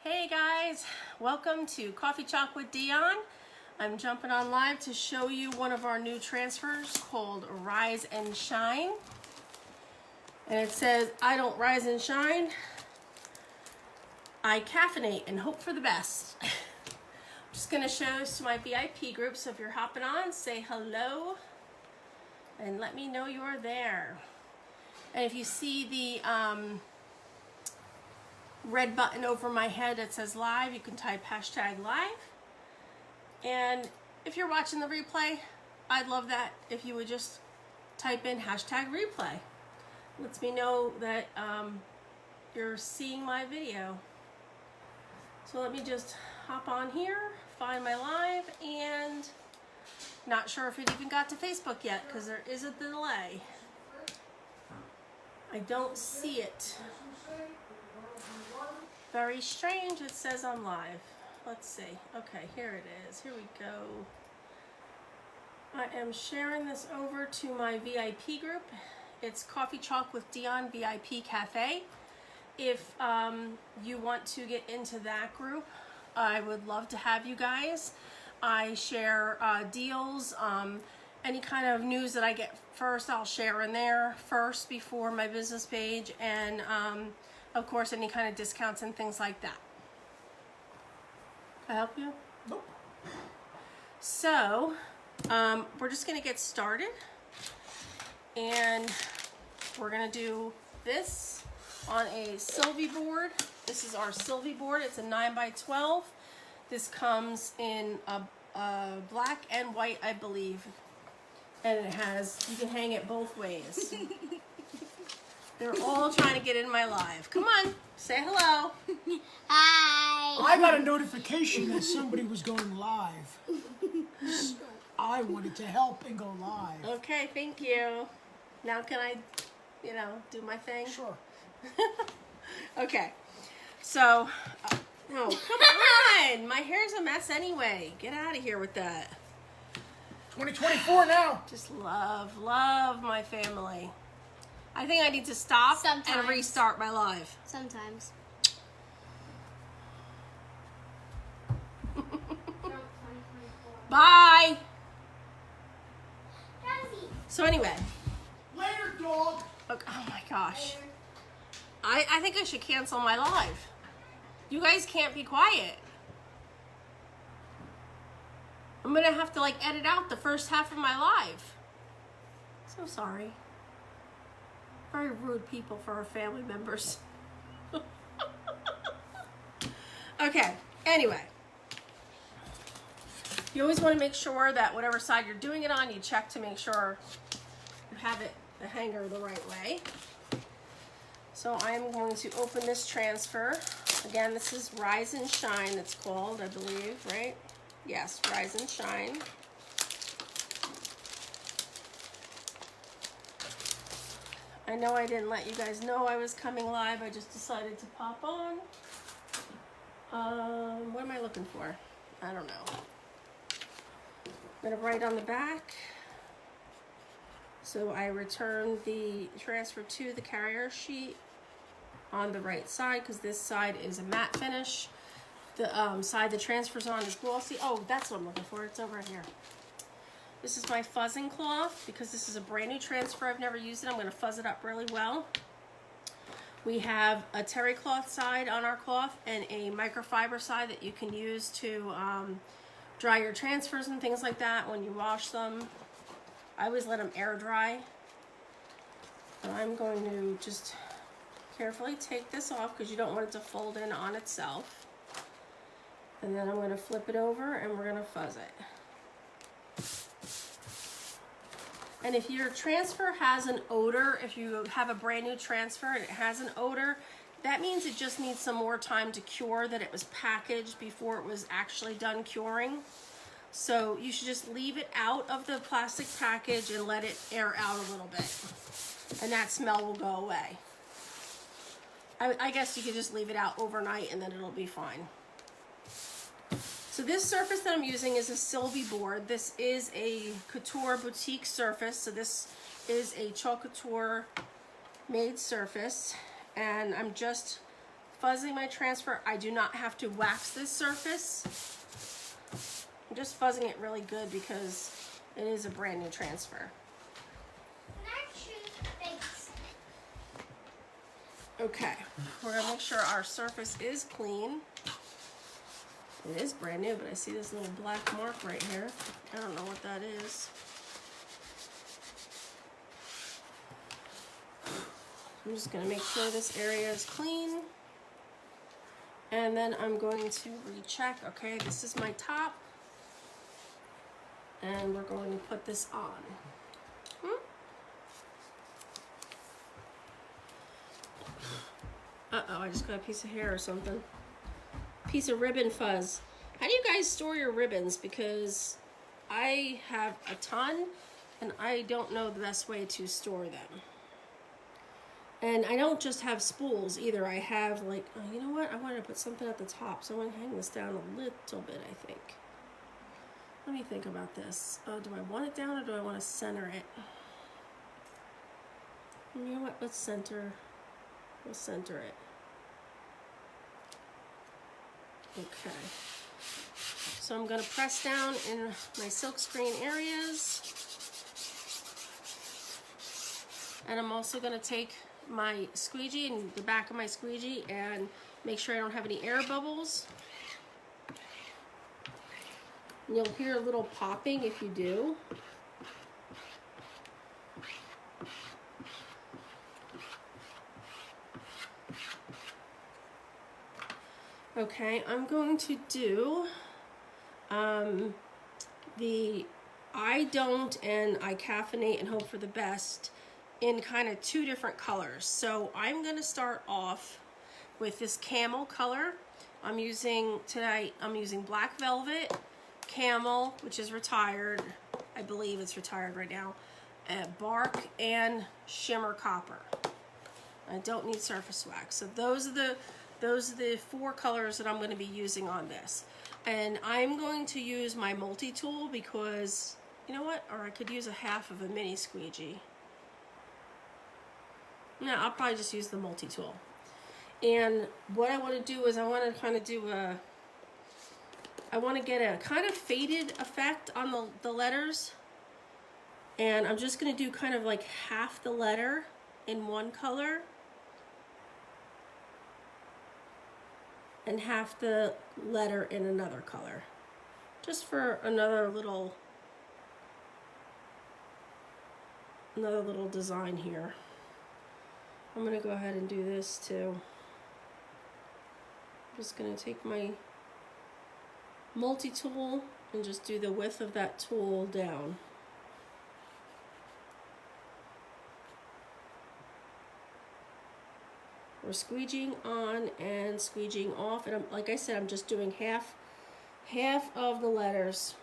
Hey guys, welcome to Coffee Chalk with Dion. I'm jumping on live to show you one of our new transfers called Rise and Shine. And it says, I don't rise and shine, I caffeinate and hope for the best. I'm just gonna show this to my VIP group, so if you're hopping on, say hello and let me know you're there. And if you see the red button over my head that says live, you can type hashtag live. And if you're watching the replay, I'd love that if you would just type in hashtag replay. Lets me know that you're seeing my video. So let me just hop on here, find my live, and not sure if it even got to Facebook yet because there is a delay. I don't see it. Very strange, it says I'm live. Let's see. Okay, here it is. Here we go. I am sharing this over to my VIP group. It's Coffee Chalk with Dion VIP Cafe. If you want to get into that group, I would love to have you guys. I share deals, any kind of news that I get first, I'll share in there first before my business page, and of course, any kind of discounts and things like that. Can I help you? Nope. So, we're just going to get started. And we're going to do this on a Sylvie board. This is our Sylvie board. It's a 9x12. This comes in a black and white, I believe. And it has, you can hang it both ways. They're all trying to get in my live. Come on, say hello. Hi. I got a notification that somebody was going live. So I wanted to help and go live. Okay, thank you. Now can I, do my thing? Sure. Okay, so, no, come on. My hair's a mess anyway. Get out of here with that. 2024 now. Just love my family. I think I need to stop and restart my live. Sometimes. Bye. So anyway. Later, dog. Okay, oh my gosh. I think I should cancel my live. You guys can't be quiet. I'm gonna have to edit out the first half of my live. So sorry. Very rude people for our family members. Okay, anyway. You always want to make sure that whatever side you're doing it on, you check to make sure you have the hanger the right way. So I'm going to open this transfer. Again, this is Rise and Shine, it's called, I believe, right? Yes, Rise and Shine. I know I didn't let you guys know I was coming live. I just decided to pop on. What am I looking for? I don't know. I'm going to write on the back. So I return the transfer to the carrier sheet on the right side because this side is a matte finish. The side the transfer's on is glossy. Oh, that's what I'm looking for. It's over here. This is my fuzzing cloth because this is a brand new transfer. I've never used it. I'm going to fuzz it up really well. We have a terry cloth side on our cloth and a microfiber side that you can use to dry your transfers and things like that when you wash them. I always let them air dry. And I'm going to just carefully take this off because you don't want it to fold in on itself. And then I'm going to flip it over and we're going to fuzz it. And if your transfer has an odor, if you have a brand new transfer and it has an odor, that means it just needs some more time to cure, that it was packaged before it was actually done curing. So you should just leave it out of the plastic package and let it air out a little bit. And that smell will go away. I guess you could just leave it out overnight and then it'll be fine. So this surface that I'm using is a Sylvie board. This is a couture boutique surface. So this is a Chalk Couture made surface. And I'm just fuzzing my transfer. I do not have to wax this surface. I'm just fuzzing it really good because it is a brand new transfer. Okay, we're gonna make sure our surface is clean. It is brand new, but I see this little black mark right here. I don't know what that is. I'm just gonna make sure this area is clean. And then I'm going to recheck. Okay, this is my top. And we're going to put this on. Uh-oh, I just got a piece of hair or something. Piece of ribbon fuzz. How do you guys store your ribbons? Because I have a ton and I don't know the best way to store them. And I don't just have spools either. I have like, oh, you know what? I wanted to put something at the top. So I'm going to hang this down a little bit, I think. Let me think about this. Do I want it down or do I want to center it? You know what? Let's center. We'll center it. Okay. So I'm going to press down in my silk screen areas. And I'm also going to take my squeegee and the back of my squeegee and make sure I don't have any air bubbles. And you'll hear a little popping if you do. Okay, I'm going to do the I don't and I caffeinate and hope for the best in kind of two different colors. So I'm going to start off with this camel color. I'm using black velvet, camel, which is retired. I believe it's retired right now. Bark and shimmer copper. I don't need surface wax. So those are the four colors that I'm going to be using on this. And I'm going to use my multi-tool because, you know what? Or I could use a half of a mini squeegee. No, I'll probably just use the multi-tool. And what I want to do is I want to kind of do I want to get a kind of faded effect on the letters. And I'm just going to do kind of like half the letter in one color. And half the letter in another color. Just for another little design here. I'm gonna go ahead and do this too. I'm just gonna take my multi-tool and just do the width of that tool down. We're squeegeeing on and squeegeeing off, and like I said, I'm just doing half of the letters.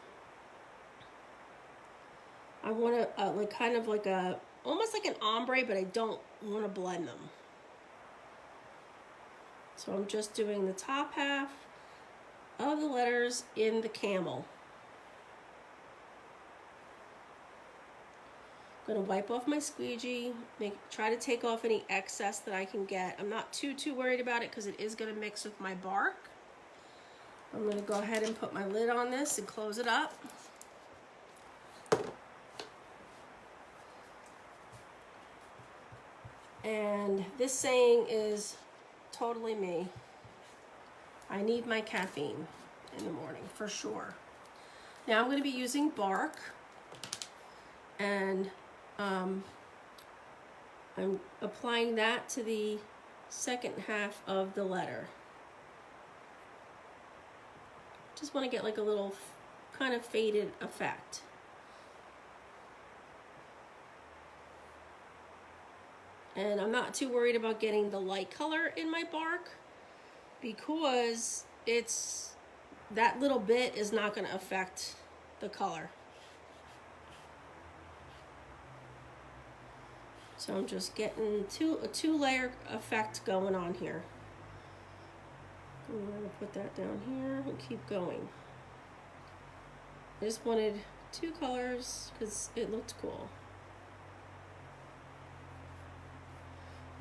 I want to like kind of like almost like an ombre, but I don't want to blend them. So I'm just doing the top half of the letters in the camel. I'm going to wipe off my squeegee, try to take off any excess that I can get. I'm not too worried about it because it is going to mix with my bark. I'm going to go ahead and put my lid on this and close it up. And this saying is totally me. I need my caffeine in the morning for sure. Now I'm going to be using bark, and I'm applying that to the second half of the letter. Just want to get like a little kind of faded effect. And I'm not too worried about getting the light color in my bark because that little bit is not going to affect the color. So I'm just getting a two-layer effect going on here. I'm going to put that down here and keep going. I just wanted two colors because it looked cool.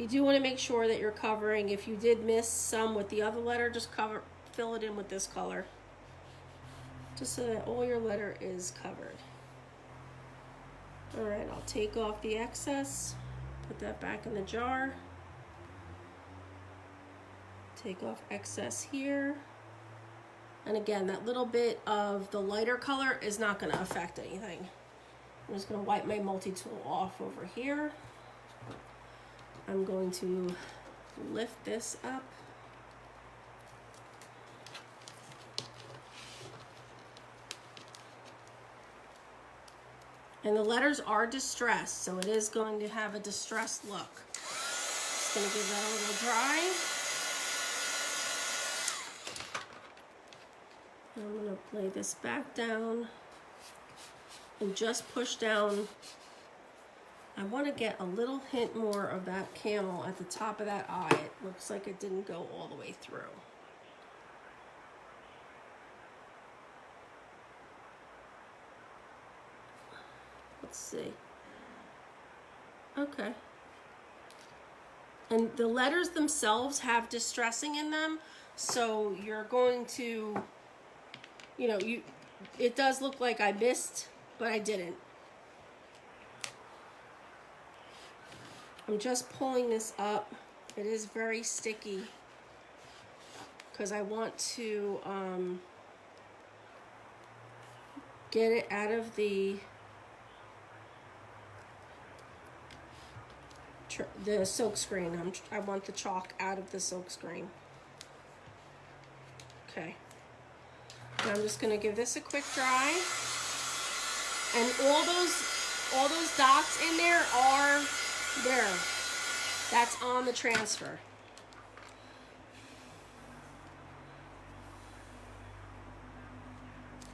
You do want to make sure that you're covering. If you did miss some with the other letter, just fill it in with this color. Just so that all your letter is covered. All right, I'll take off the excess, put that back in the jar. Take off excess here. And again, that little bit of the lighter color is not going to affect anything. I'm just going to wipe my multi-tool off over here. I'm going to lift this up. And the letters are distressed, so it is going to have a distressed look. Just going to give that a little dry. I'm going to lay this back down and just push down. I want to get a little hint more of that camel at the top of that eye. It looks like it didn't go all the way through. Let's see. Okay. And the letters themselves have distressing in them, so you're going to, you know, it does look like I missed, but I didn't. I'm just pulling this up. It is very sticky because I want to get it out of the silk screen. I want the chalk out of the silk screen. Okay. Now I'm just going to give this a quick dry. And all those dots in there are there. That's on the transfer.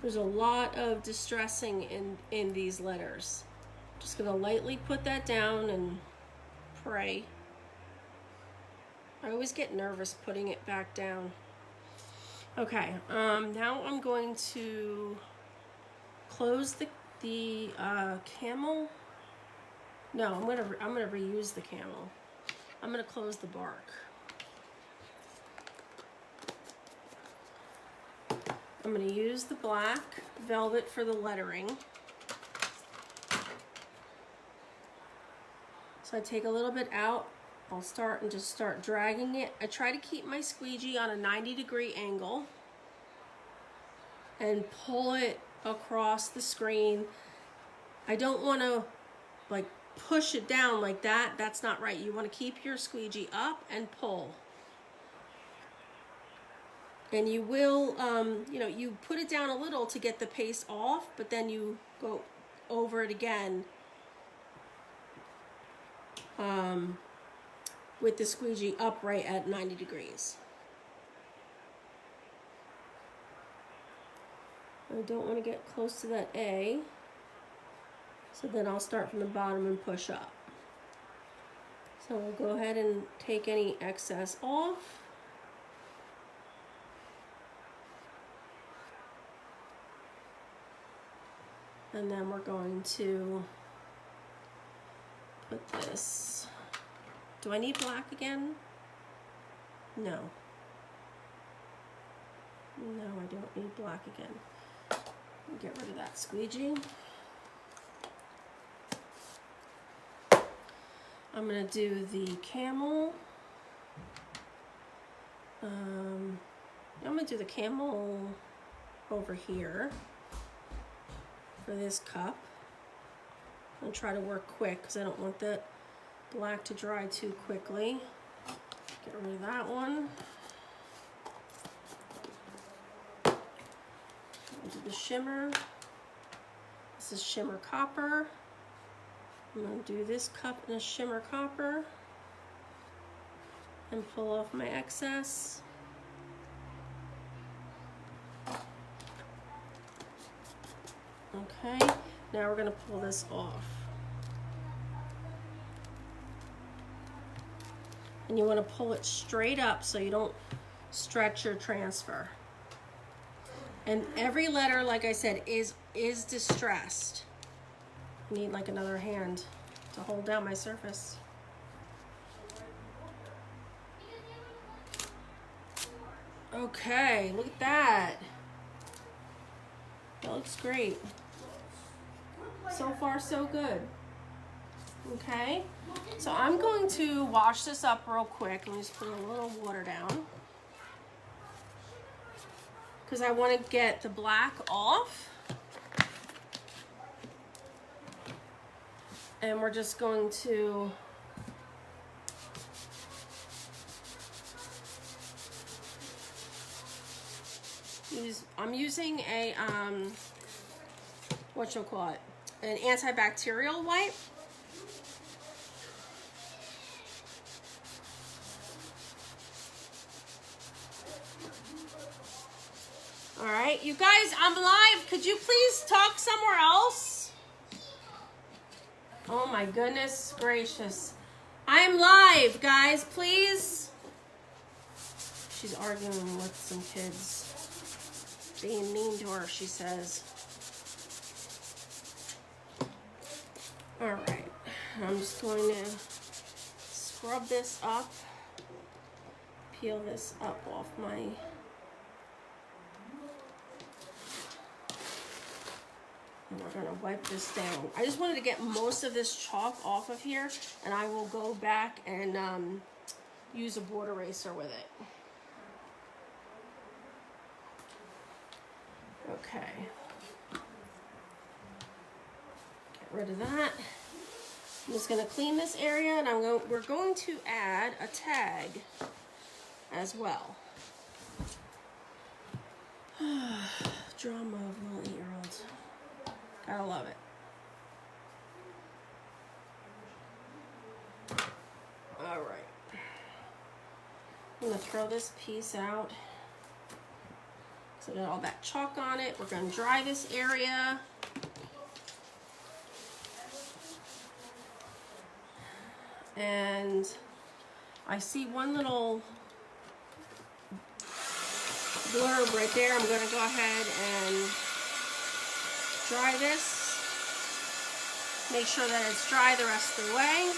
There's a lot of distressing in these letters. Just going to lightly put that down and pray. I always get nervous putting it back down. Okay, now I'm going to close the camel. No, I'm gonna reuse the camel. I'm gonna close the bark. I'm gonna use the black velvet for the lettering. So I take a little bit out. I'll start dragging it. I try to keep my squeegee on a 90-degree angle and pull it across the screen. I don't want to like push it down like that. That's not right. You want to keep your squeegee up and pull. And you will, you know, you put it down a little to get the paste off, but then you go over it again with the squeegee upright at 90 degrees. I don't want to get close to that A, so then I'll start from the bottom and push up. So we'll go ahead and take any excess off. And then we're going to put this. Do I need black again? No. No, I don't need black again. Get rid of that squeegee. I'm going to do the camel. I'm going to do the camel over here for this cup. I'm going to try to work quick because I don't want that black to dry too quickly. Get rid of that one. Do the shimmer. This is shimmer copper. I'm going to do this cup in a shimmer copper and pull off my excess. Okay, now we're going to pull this off. And you want to pull it straight up so you don't stretch your transfer. And every letter, like I said, is distressed. I need like another hand to hold down my surface. Okay, look at that. That looks great. So far, so good. Okay, so I'm going to wash this up real quick. Let me just put a little water down because I want to get the black off. And we're just going to I'm using a what you'll call it, an antibacterial wipe. All right, you guys, I'm live. Could you please talk somewhere else? Oh my goodness gracious. I'm live, guys, please. She's arguing with some kids. Being mean to her, she says. All right, I'm just going to scrub this up, peel this up off my, and we're gonna wipe this down. I just wanted to get most of this chalk off of here, and I will go back and use a board eraser with it. Okay. Get rid of that. I'm just going to clean this area, and we're going to add a tag as well. Drama of little 8-year-olds. Gotta love it. All right. I'm going to throw this piece out. So got all that chalk on it. We're going to dry this area. And I see one little blurb right there. I'm going to go ahead and dry this. Make sure that it's dry the rest of the way.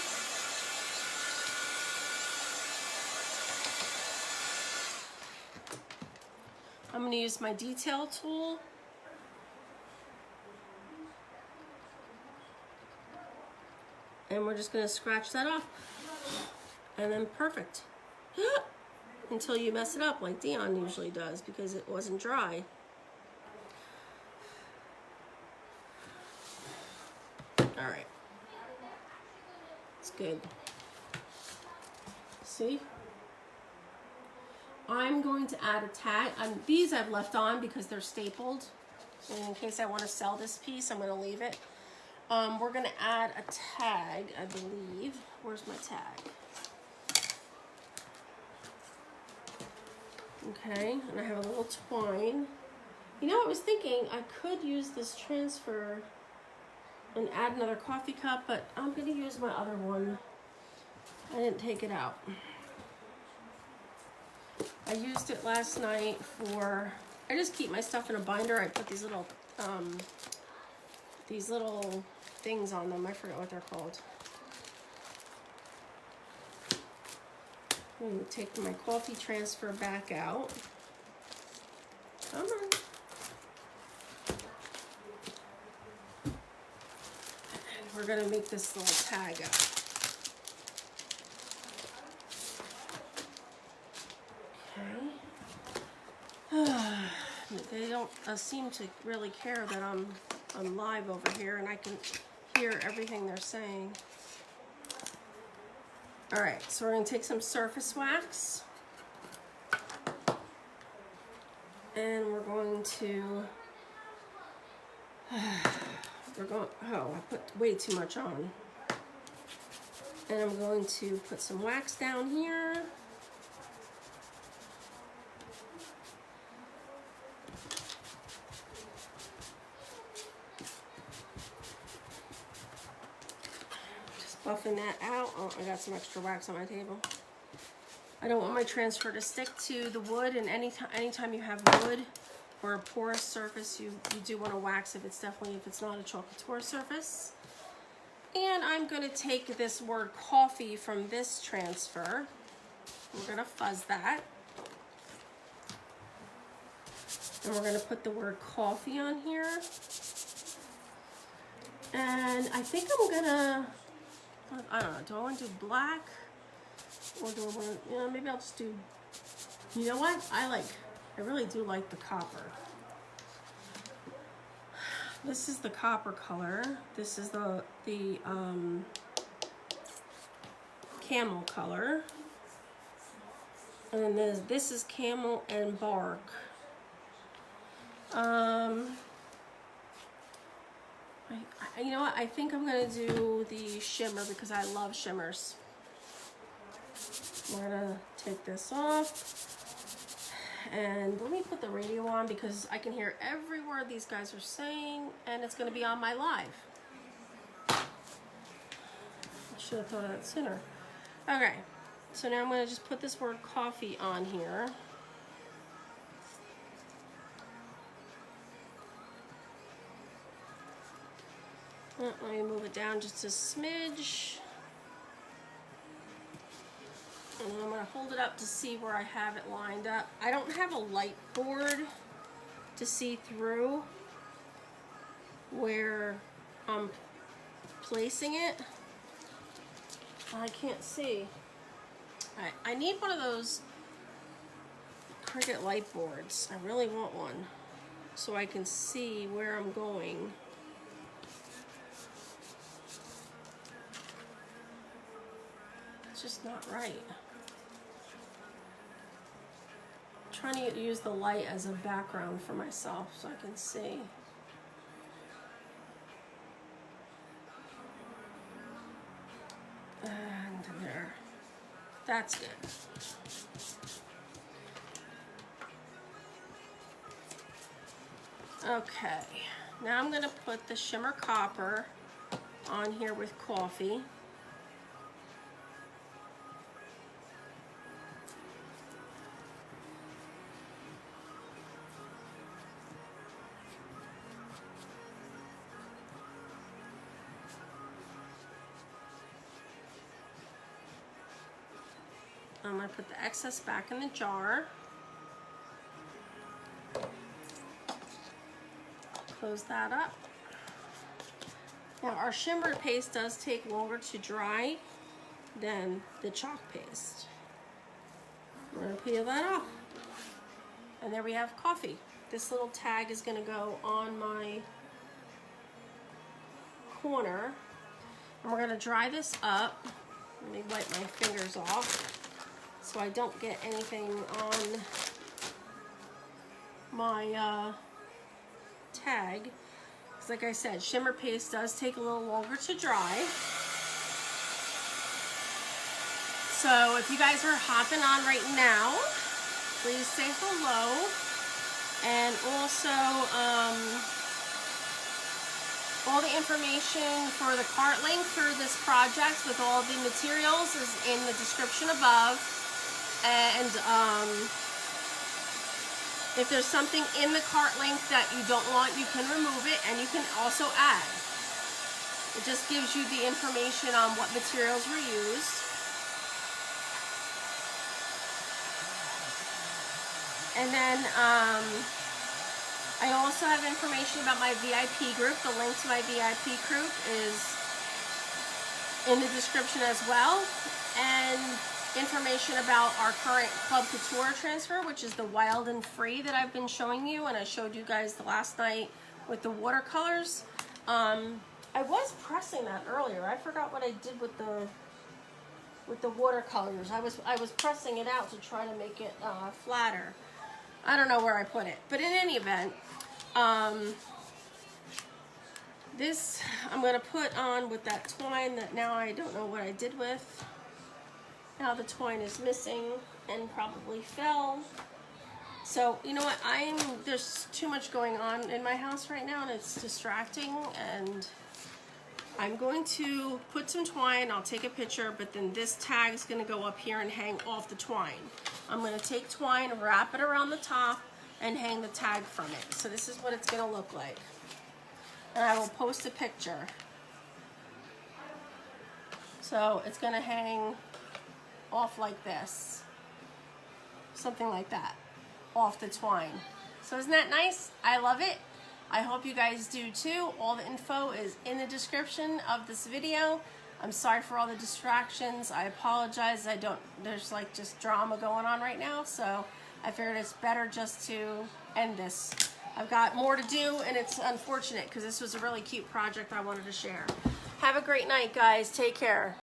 I'm going to use my detail tool. And we're just going to scratch that off. And then perfect. Until you mess it up like Dion usually does because it wasn't dry. All right. It's good. See? I'm going to add a tag. These I've left on because they're stapled. And in case I want to sell this piece, I'm going to leave it. We're going to add a tag, I believe. Where's my tag? Okay, and I have a little twine. You know, I was thinking I could use this transfer and add another coffee cup, but I'm going to use my other one. I didn't take it out. I used it last night for, I just keep my stuff in a binder. I put these little things on them. I forgot what they're called. I'm going to take my coffee transfer back out. Come on. And we're going to make this little tag up. They don't seem to really care that I'm live over here and I can hear everything they're saying. All right, so we're going to take some surface wax and we're going to, oh, I put way too much on. And I'm going to put some wax down here. Buffing that out. Oh, I got some extra wax on my table. I don't want my transfer to stick to the wood, and anytime you have wood or a porous surface, you do want to wax if it's not a Chalk Couture surface. And I'm going to take this word coffee from this transfer. We're going to fuzz that. And we're gonna put the word coffee on here. And I think I'm gonna, I don't know, do I want to do black? Or do I want to, you know, maybe I'll just do, you know what? I really do like the copper. This is the copper color. This is the camel color. And then this is camel and bark. You know what? I think I'm gonna do the shimmer because I love shimmers. We're gonna take this off. And let me put the radio on because I can hear every word these guys are saying, and it's gonna be on my live. I should have thought of that sooner. Okay, so now I'm gonna just put this word coffee on here. Let me move it down just a smidge. And I'm going to hold it up to see where I have it lined up. I don't have a light board to see through where I'm placing it. I can't see. I need one of those Cricut light boards. I really want one so I can see where I'm going. It's just not right. I'm trying to use the light as a background for myself so I can see. And there. That's good. Okay, now I'm going to put the shimmer copper on here with coffee. I'm going to put the excess back in the jar. Close that up. Now our shimmer paste does take longer to dry than the chalk paste. We're going to peel that off. And there we have coffee. This little tag is going to go on my corner. And we're going to dry this up. Let me wipe my fingers off so I don't get anything on my tag. Because like I said, shimmer paste does take a little longer to dry. So if you guys are hopping on right now, please say hello. And also, all the information for the cart link for this project with all the materials is in the description above. And if there's something in the cart link that you don't want, you can remove it, and you can also add. It just gives you the information on what materials were used. And then I also have information about my VIP group. The link to my VIP group is in the description as well. And information about our current Chalk Couture transfer, which is the Wild and Free that I've been showing you, and I showed you guys the last night with the watercolors. I was pressing that earlier. I forgot what I did with the watercolors. I was pressing it out to try to make it flatter. I don't know where I put it, but in any event, this I'm going to put on with that twine that now I don't know what I did with. Now the twine is missing and probably fell. So, you know what, there's too much going on in my house right now and it's distracting, and I'm going to put some twine, I'll take a picture, but then this tag is going to go up here and hang off the twine. I'm going to take twine, wrap it around the top, and hang the tag from it. So this is what it's going to look like. And I will post a picture. So it's going to hang off like this, something like that, off the twine. So isn't that nice? I love it. I hope you guys do too. All the info is in the description of this video. I'm sorry for all the distractions. I apologize. There's like just drama going on right now, so I figured it's better just to end this. I've got more to do, and it's unfortunate because this was a really cute project I wanted to share. Have a great night, guys. Take care.